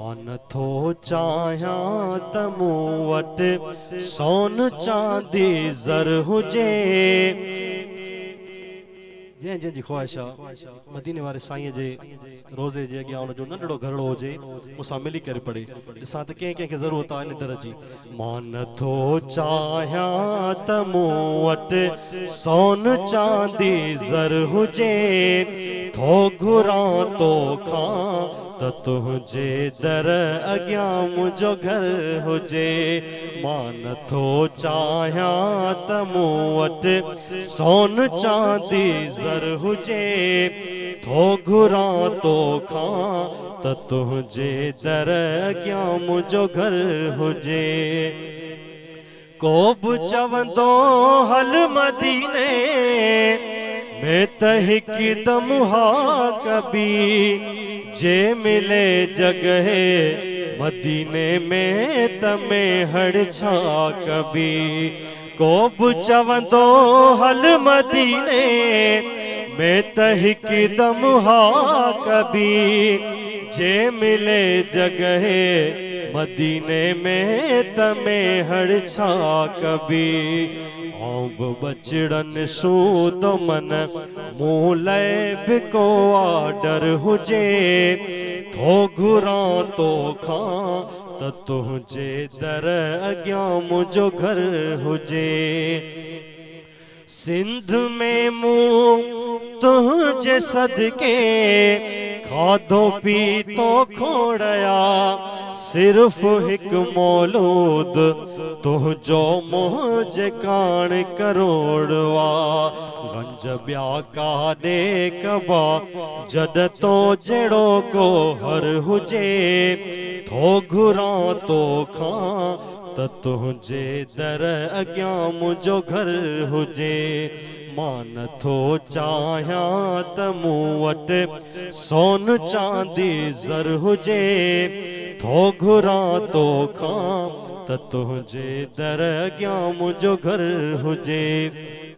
मां नथो चाहियां त मूं वटि सोन चांदी ज़र हुजे। जंहिं जंहिंजी ख़्वाहिश आहे मदीने वारे साईं जे रोज़े जे अॻियां उनजो नंढड़ो घरड़ो हुजे, मूंसां मिली करे पढ़े। ॾिसां त कंहिं कंहिंखे ज़रूरत आहे इन दर जी। मां नथो चाहियां त मूं वटि सोन चांदी ज़र हुजे, थो घुरां तोखां त तुंहिंजे दर अॻियां मुंहिंजो घर हुजे। मां नथो चाहियां त मूं वटि सोन चांदी ज़र हुजे, थो घुरां तोखां त तुंहिंजे दर अॻियां मुंहिंजो घर हुजे। को बि चवंदो हल मदीने में त हिकदम हा कबी, जे मिले जगह मदीने में त में हड़ छा कबी। को बि चवंदो हल मदीने में त हिकदम हा कबी, जे मिले जगह मदीने में त में हड़ छा कबी। आऊं बि बचड़न सूद मन मूं लाइ बि को आडर हुजे, थो घुरां तोखां त तुंहिंजे दर अॻियां मुंहिंजो घर हुजे। सिंध में मूं तुंहिंजे सदके खाधो पीतो खोड़या, सिर्फ हिकु मौलूद तुंहिंजो मुंहिंजे कान करोड़वा। गंज ॿिया काॾे कबा जॾ तो जहिड़ो को हर हुजे, थो घुरां तोखां त तुंहिंजे दर अॻियां मुंहिंजो घर हुजे। मां नथो चाहियां त मूं वटि सोन चांदी ज़र हुजे, थो घुरां तोखां त तुंहिंजे दर अॻियां मुंहिंजो घर हुजे।